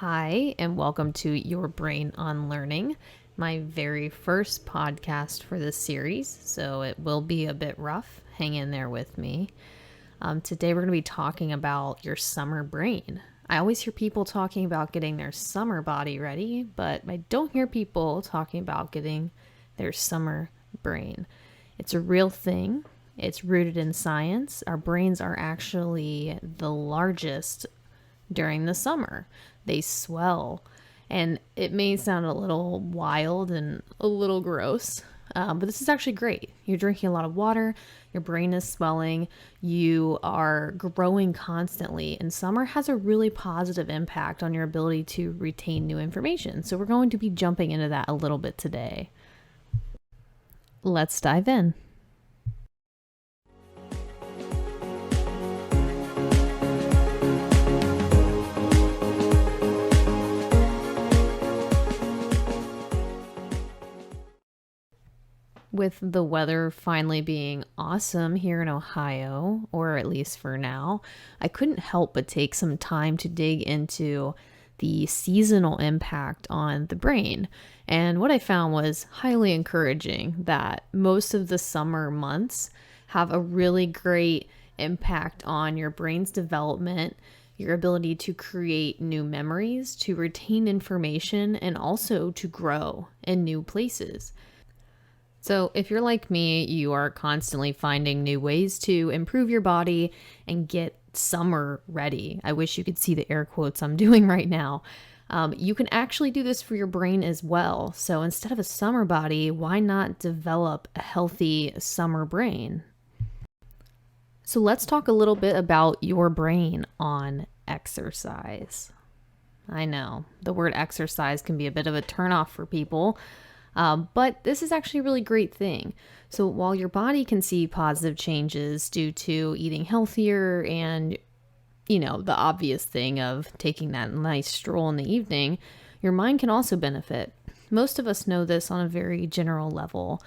Hi, and welcome to Your Brain on Learning, my very first podcast for this series, so it will be a bit rough. Hang in there with me. Today we're going to be talking about your summer brain. I always hear people talking about getting their summer body ready, but I don't hear people talking about getting their summer brain. It's a real thing. It's rooted in science. Our brains are actually the largest during the summer. They swell. And it may sound a little wild and a little gross, but this is actually great. You're drinking a lot of water, your brain is swelling, you are growing constantly, and summer has a really positive impact on your ability to retain new information. So we're going to be jumping into that a little bit today. Let's dive in. With the weather finally being awesome here in Ohio, or at least for now, I couldn't help but take some time to dig into the seasonal impact on the brain. And what I found was highly encouraging that most of the summer months have a really great impact on your brain's development, your ability to create new memories, to retain information, and also to grow in new places. So if you're like me, you are constantly finding new ways to improve your body and get summer ready. I wish you could see the air quotes I'm doing right now. You can actually do this for your brain as well. So instead of a summer body, why not develop a healthy summer brain? So let's talk a little bit about your brain on exercise. I know the word exercise can be a bit of a turnoff for people. But this is actually a really great thing. So while your body can see positive changes due to eating healthier and, the obvious thing of taking that nice stroll in the evening, your mind can also benefit. Most of us know this on a very general level,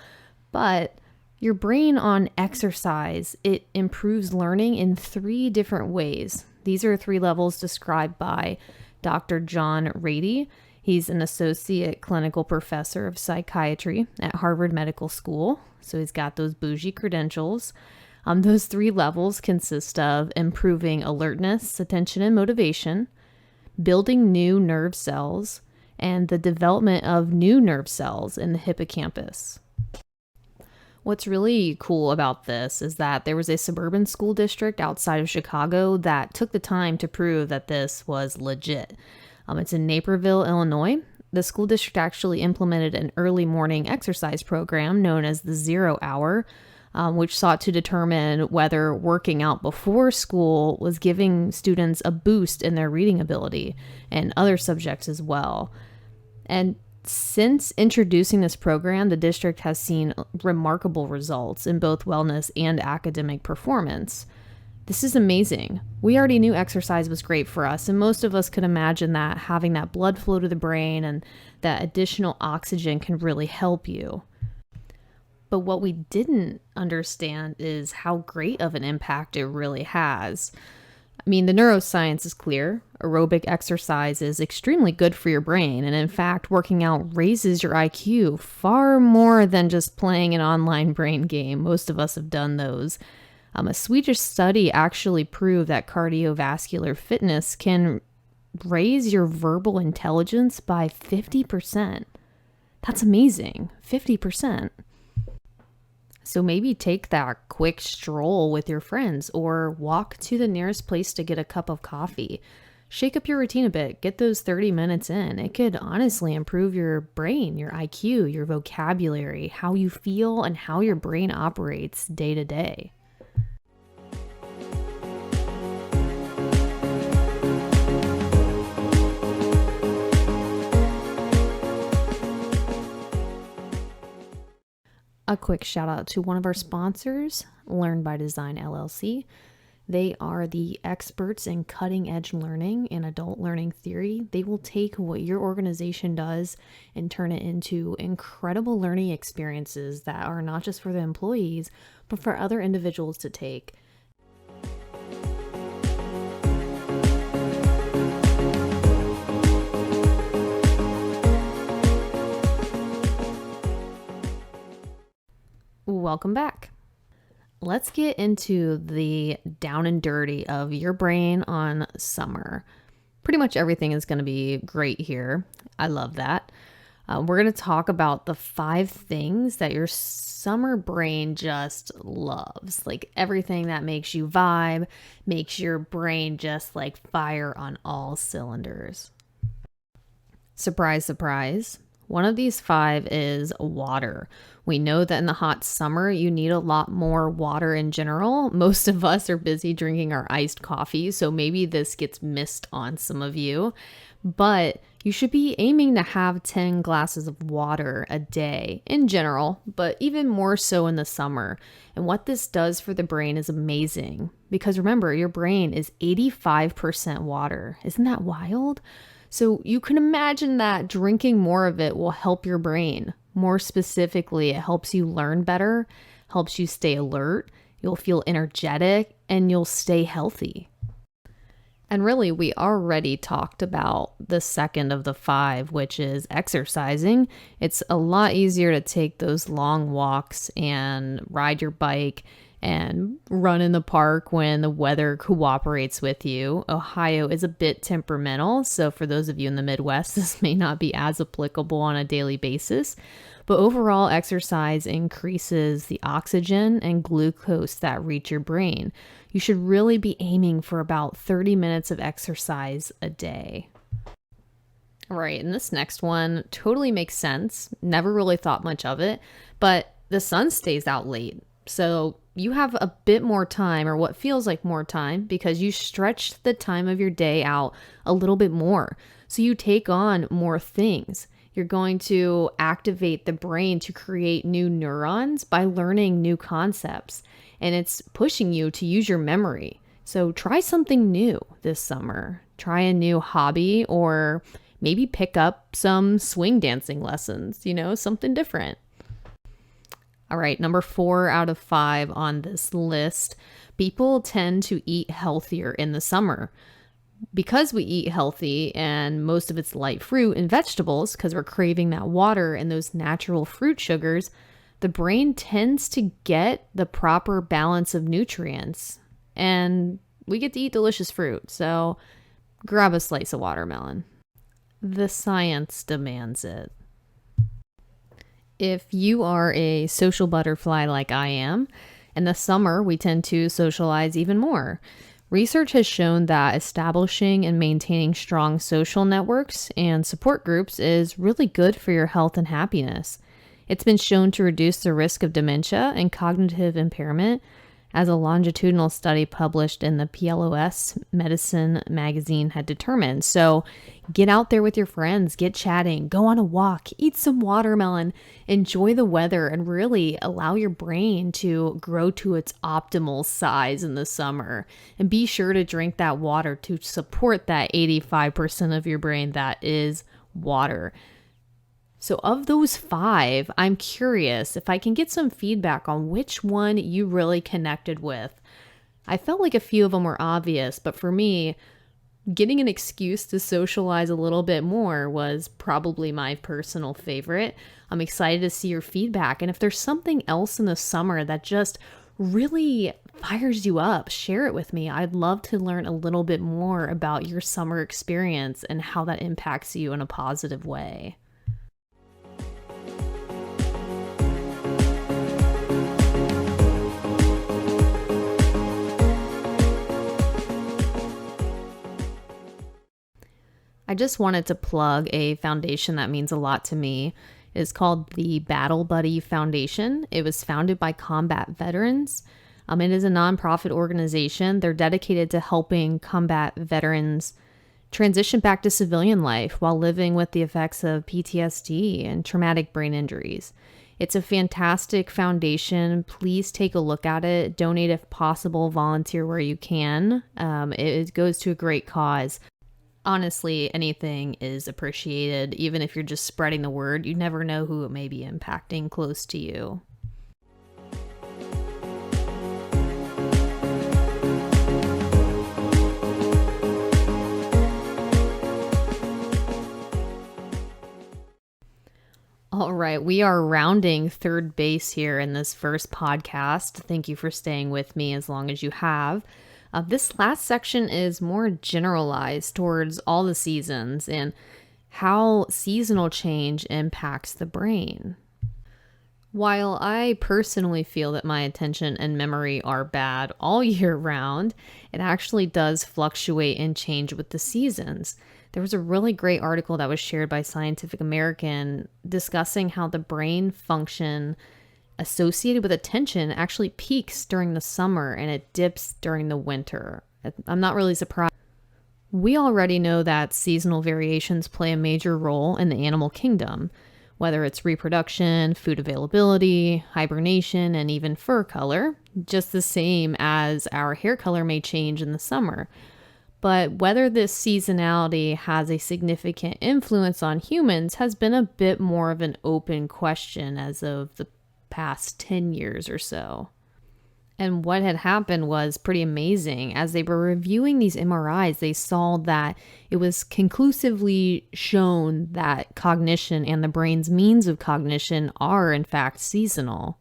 but your brain on exercise, it improves learning in 3 different ways. These are 3 levels described by Dr. John Ratey. He's an associate clinical professor of psychiatry at Harvard Medical School. So he's got those bougie credentials. Those 3 levels consist of improving alertness, attention, and motivation, building new nerve cells, and the development of new nerve cells in the hippocampus. What's really cool about this is that there was a suburban school district outside of Chicago that took the time to prove that this was legit. It's in Naperville, Illinois. The school district actually implemented an early morning exercise program known as the 0 Hour, which sought to determine whether working out before school was giving students a boost in their reading ability and other subjects as well. And since introducing this program, the district has seen remarkable results in both wellness and academic performance. This is amazing. We already knew exercise was great for us, and most of us could imagine that having that blood flow to the brain and that additional oxygen can really help you. But what we didn't understand is how great of an impact it really has. I mean, the neuroscience is clear. Aerobic exercise is extremely good for your brain, and in fact, working out raises your IQ far more than just playing an online brain game. Most of us have done those. A Swedish study actually proved that cardiovascular fitness can raise your verbal intelligence by 50%. That's amazing, 50%. So maybe take that quick stroll with your friends or walk to the nearest place to get a cup of coffee. Shake up your routine a bit, get those 30 minutes in. It could honestly improve your brain, your IQ, your vocabulary, how you feel, and how your brain operates day to day. A quick shout out to one of our sponsors, Learn by Design LLC. They are the experts in cutting edge learning and adult learning theory. They will take what your organization does and turn it into incredible learning experiences that are not just for the employees, but for other individuals to take. welcome back. Let's get into the down and dirty of your brain on summer. Pretty much everything is going to be great here. I love that. We're going to talk about the 5 things that your summer brain just loves. Like everything that makes you vibe, makes your brain just like fire on all cylinders. Surprise, surprise. One of these 5 is water. We know that in the hot summer, you need a lot more water in general. Most of us are busy drinking our iced coffee, so maybe this gets missed on some of you. But you should be aiming to have 10 glasses of water a day in general, but even more so in the summer. And what this does for the brain is amazing. Because remember, your brain is 85% water. Isn't that wild? So you can imagine that drinking more of it will help your brain. More specifically, it helps you learn better, helps you stay alert, you'll feel energetic, and you'll stay healthy. And really, we already talked about the second of the 5, which is exercising. It's a lot easier to take those long walks and ride your bike and run in the park when the weather cooperates with you. Ohio is a bit temperamental, so for those of you in the Midwest, this may not be as applicable on a daily basis. But overall, exercise increases the oxygen and glucose that reach your brain. You should really be aiming for about 30 minutes of exercise a day. All right, and this next one totally makes sense. Never really thought much of it, but the sun stays out late. So you have a bit more time, or what feels like more time, because you stretch the time of your day out a little bit more. So you take on more things. You're going to activate the brain to create new neurons by learning new concepts. And it's pushing you to use your memory. So try something new this summer. Try a new hobby, or maybe pick up some swing dancing lessons, something different. All right, number 4 out of 5 on this list. People tend to eat healthier in the summer. Because we eat healthy and most of it's light fruit and vegetables, because we're craving that water and those natural fruit sugars, the brain tends to get the proper balance of nutrients. And we get to eat delicious fruit, so grab a slice of watermelon. The science demands it. If you are a social butterfly like I am, in the summer we tend to socialize even more. Research has shown that establishing and maintaining strong social networks and support groups is really good for your health and happiness. It's been shown to reduce the risk of dementia and cognitive impairment, as a longitudinal study published in the PLOS Medicine magazine had determined. So get out there with your friends, get chatting, go on a walk, eat some watermelon, enjoy the weather, and really allow your brain to grow to its optimal size in the summer. And be sure to drink that water to support that 85% of your brain that is water. So of those 5, I'm curious if I can get some feedback on which one you really connected with. I felt like a few of them were obvious, but for me, getting an excuse to socialize a little bit more was probably my personal favorite. I'm excited to see your feedback. And if there's something else in the summer that just really fires you up, share it with me. I'd love to learn a little bit more about your summer experience and how that impacts you in a positive way. I just wanted to plug a foundation that means a lot to me. It's called the Battle Buddy Foundation. It was founded by combat veterans. It is a nonprofit organization. They're dedicated to helping combat veterans transition back to civilian life while living with the effects of PTSD and traumatic brain injuries. It's a fantastic foundation. Please take a look at it. Donate if possible. Volunteer where you can. It goes to a great cause. Honestly, anything is appreciated. Even if you're just spreading the word, you never know who it may be impacting close to you. All right, we are rounding third base here in this first podcast. Thank you for staying with me as long as you have. This last section is more generalized towards all the seasons and how seasonal change impacts the brain. While I personally feel that my attention and memory are bad all year round, it actually does fluctuate and change with the seasons. There was a really great article that was shared by Scientific American discussing how the brain function associated with attention actually peaks during the summer and it dips during the winter. I'm not really surprised. We already know that seasonal variations play a major role in the animal kingdom, whether it's reproduction, food availability, hibernation, and even fur color, just the same as our hair color may change in the summer. But whether this seasonality has a significant influence on humans has been a bit more of an open question as of the past 10 years or so. And what had happened was pretty amazing. As they were reviewing these MRIs, they saw that it was conclusively shown that cognition and the brain's means of cognition are in fact seasonal.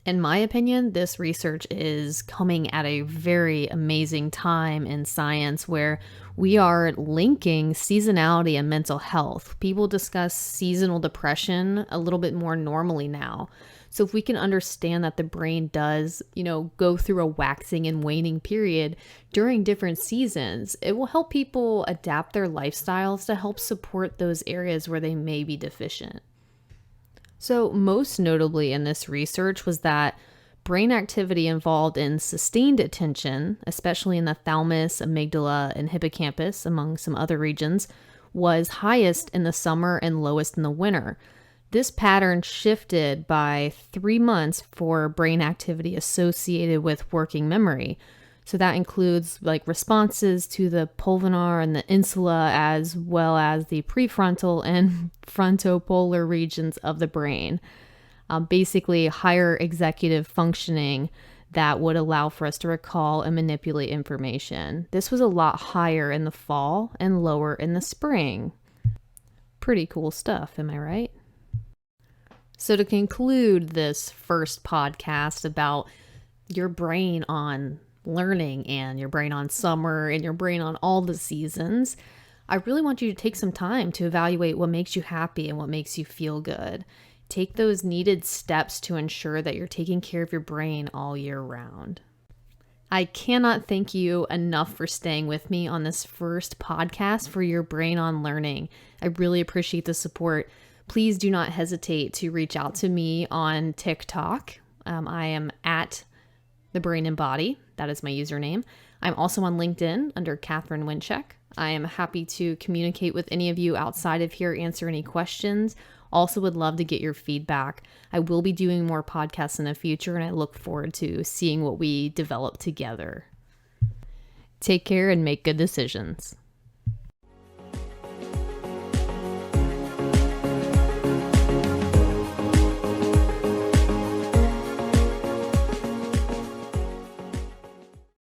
In my opinion, this research is coming at a very amazing time in science where we are linking seasonality and mental health. People discuss seasonal depression a little bit more normally now. So if we can understand that the brain does, go through a waxing and waning period during different seasons, it will help people adapt their lifestyles to help support those areas where they may be deficient. So most notably in this research was that brain activity involved in sustained attention, especially in the thalamus, amygdala, and hippocampus, among some other regions, was highest in the summer and lowest in the winter. This pattern shifted by 3 months for brain activity associated with working memory. So that includes responses to the pulvinar and the insula, as well as the prefrontal and frontopolar regions of the brain. Basically, higher executive functioning that would allow for us to recall and manipulate information. This was a lot higher in the fall and lower in the spring. Pretty cool stuff, am I right? So to conclude this first podcast about your brain on learning and your brain on summer and your brain on all the seasons, I really want you to take some time to evaluate what makes you happy and what makes you feel good. Take those needed steps to ensure that you're taking care of your brain all year round. I cannot thank you enough for staying with me on this first podcast for your brain on learning. I really appreciate the support. Please do not hesitate to reach out to me on TikTok. I am at The Brain and Body. That is my username. I'm also on LinkedIn under Catherine Wincheck. I am happy to communicate with any of you outside of here, answer any questions. Also would love to get your feedback. I will be doing more podcasts in the future, and I look forward to seeing what we develop together. Take care and make good decisions.